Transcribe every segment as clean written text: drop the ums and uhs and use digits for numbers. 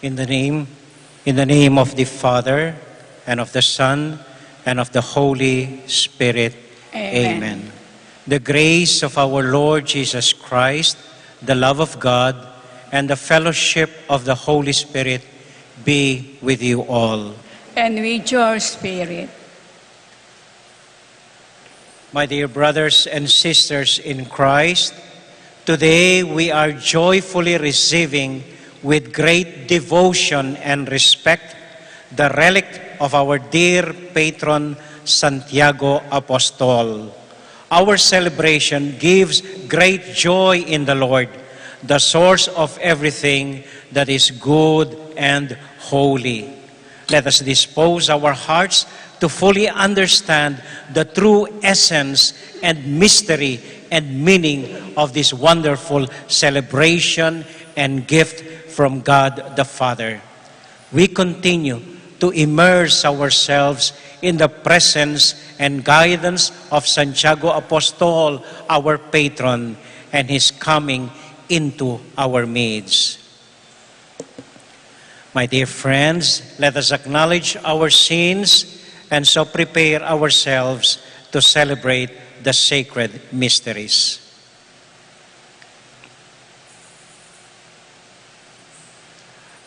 In the name of the Father, and of the Son, and of the Holy Spirit. Amen. The grace of our Lord Jesus Christ, the love of God, and the fellowship of the Holy Spirit be with you all. And with your spirit. My dear brothers and sisters in Christ, today we are joyfully receiving with great devotion and respect the relic of our dear patron Santiago Apostol. Our celebration gives great joy in the Lord, the source of everything that is good and holy. Let us dispose our hearts to fully understand the true essence and mystery and meaning of this wonderful celebration and gift from God the Father. We continue to immerse ourselves in the presence and guidance of Santiago Apostol, our patron, and his coming into our midst. My dear friends, let us acknowledge our sins and so prepare ourselves to celebrate the sacred mysteries.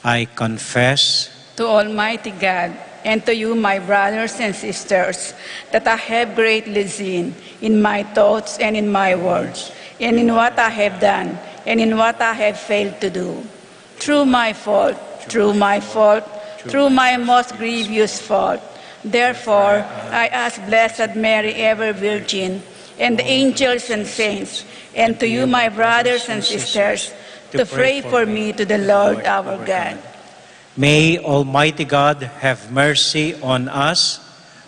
I confess To Almighty God, and to you, my brothers and sisters, that I have greatly sinned in my thoughts and in my words, and in what I have done, and in what I have failed to do. Through my fault, through my most grievous fault. Therefore, I ask Blessed Mary, ever Virgin, and the angels and saints, and to you, my brothers and sisters, to pray for me to the Lord our God. May Almighty God have mercy on us,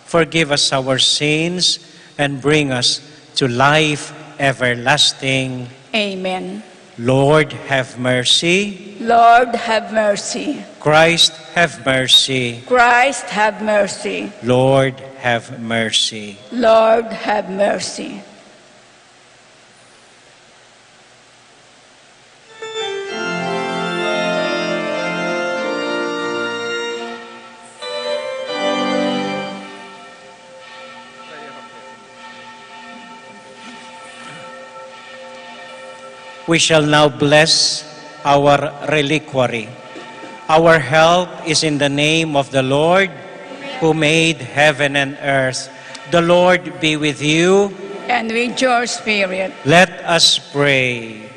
forgive us our sins, and bring us to life everlasting. Amen. Lord, have mercy. Lord, have mercy. Christ, have mercy. Christ, have mercy. Lord, have mercy. Lord, have mercy. We shall now bless our reliquary. Our help is in the name of the Lord, who made heaven and earth. The Lord be with you. And with your spirit. Let us pray.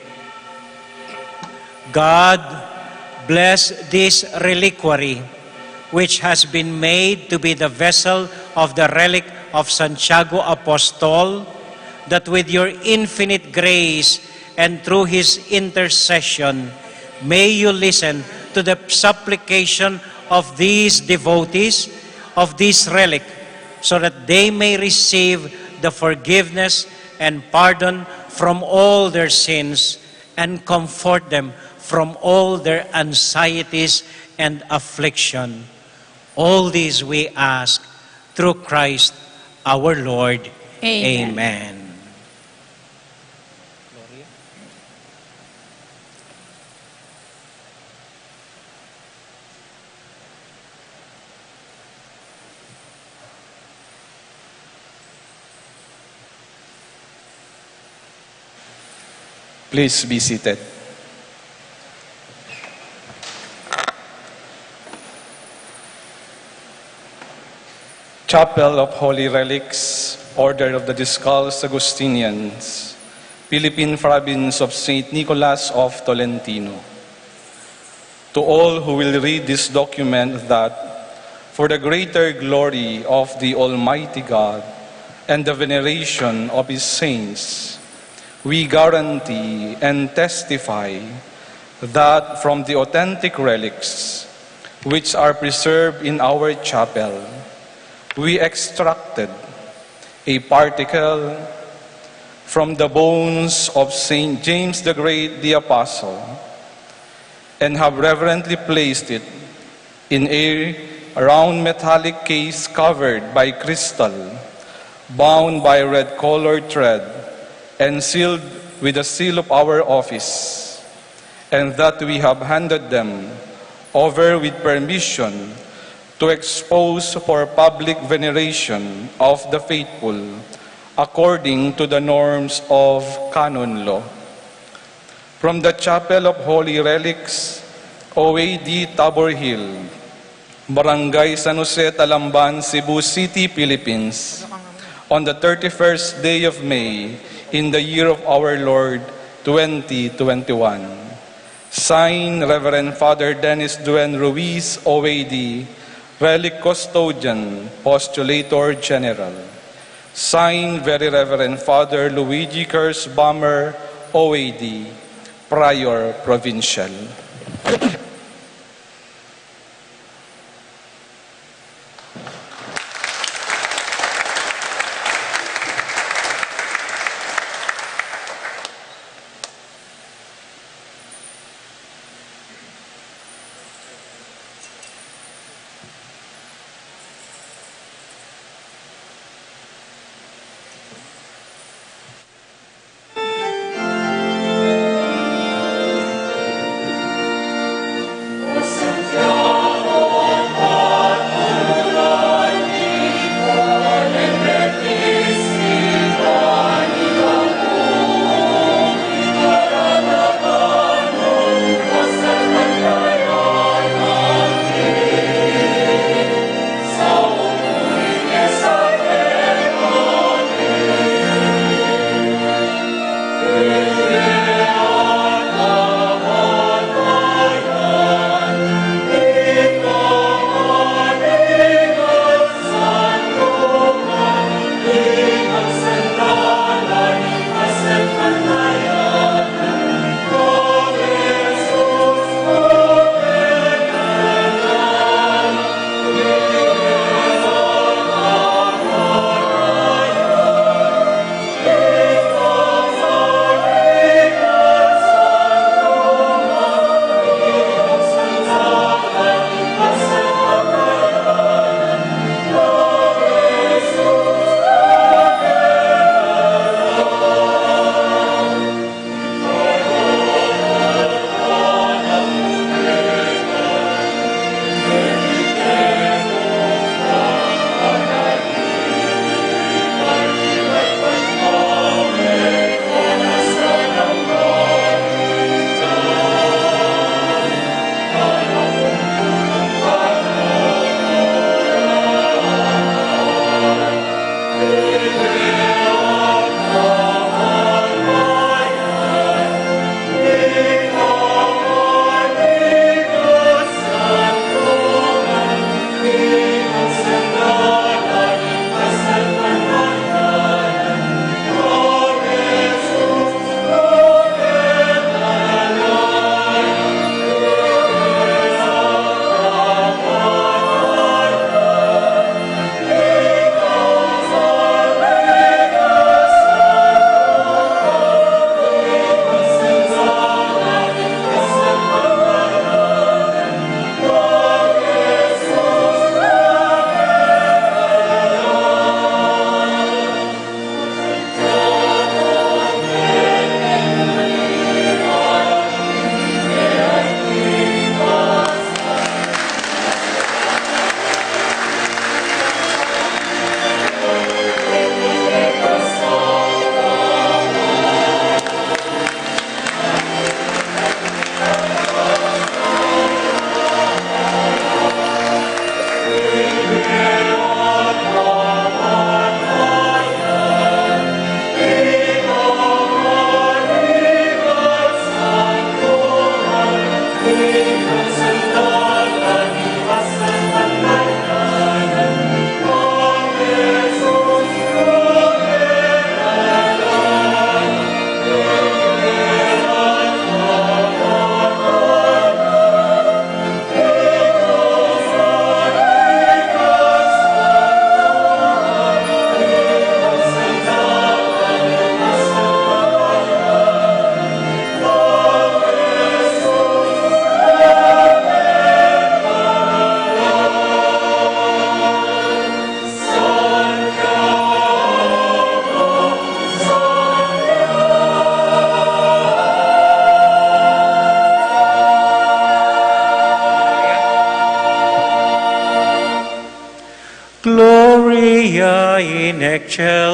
God, bless this reliquary, which has been made to be the vessel of the relic of Santiago Apostol, that with your infinite grace and through his intercession, may you listen to the supplication of these devotees of this relic, so that they may receive the forgiveness and pardon from all their sins and comfort them from all their anxieties and affliction. All these we ask through Christ our Lord. Amen. Amen. Please be seated. Chapel of Holy Relics, Order of the Discalced Augustinians, Philippine Province of St. Nicholas of Tolentino. To all who will read this document, that for the greater glory of the Almighty God and the veneration of His saints, we guarantee and testify that from the authentic relics which are preserved in our chapel, we extracted a particle from the bones of St. James the Great the Apostle and have reverently placed it in a round metallic case covered by crystal, bound by red-colored thread, and sealed with the seal of our office, and that we have handed them over with permission to expose for public veneration of the faithful according to the norms of canon law. From the Chapel of Holy Relics, OAD Tabor Hill, Barangay San Jose, Talamban, Cebu City, Philippines, on the 31st day of May, in the year of our Lord, 2021. Signed, Reverend Father Dennis Duen Ruiz, OAD, Relic Custodian, Postulator General. Signed, Very Reverend Father Luigi Kersbammer, OAD, Prior Provincial.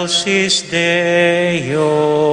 excelsis Deo.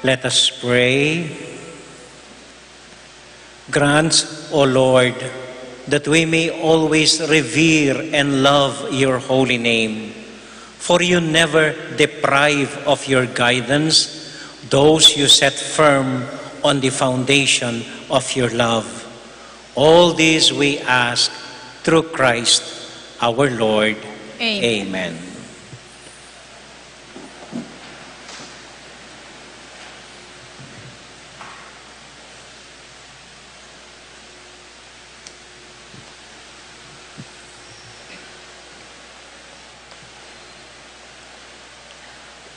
Let us pray. Grant, O Lord, that we may always revere and love your holy name. For you never deprive of your guidance those you set firm on the foundation of your love. All this we ask through Christ our Lord. Amen. Amen.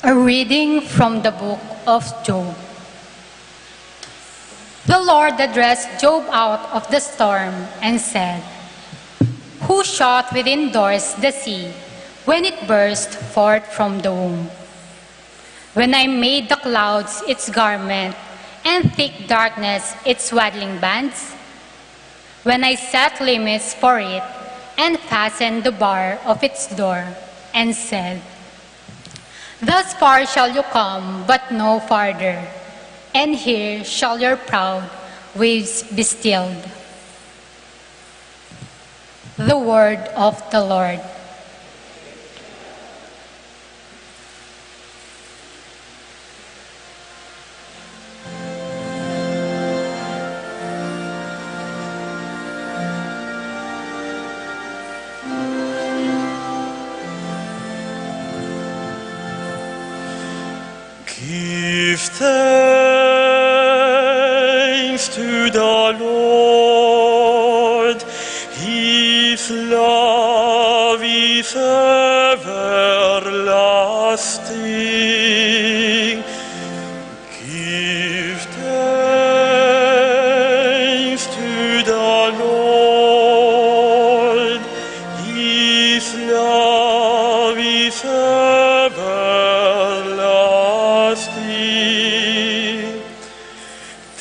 A reading from the book of Job. The Lord addressed Job out of the storm and said, "Who shut within doors the sea when it burst forth from the womb? When I made the clouds its garment and thick darkness its swaddling bands? When I set limits for it and fastened the bar of its door and said, 'Thus far shall you come, but no farther,' and here shall your proud waves be stilled. The word of the Lord. Give thanks to the Lord, His love is everlasting. Give thanks to the Lord, His love is everlasting.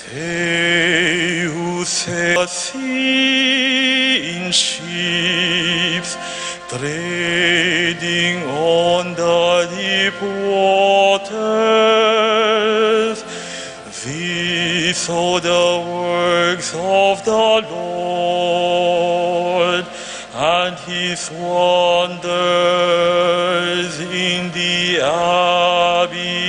They who sail the sea in ships, trading on the deep waters, these are the works of the Lord, and His wonders in the abyss.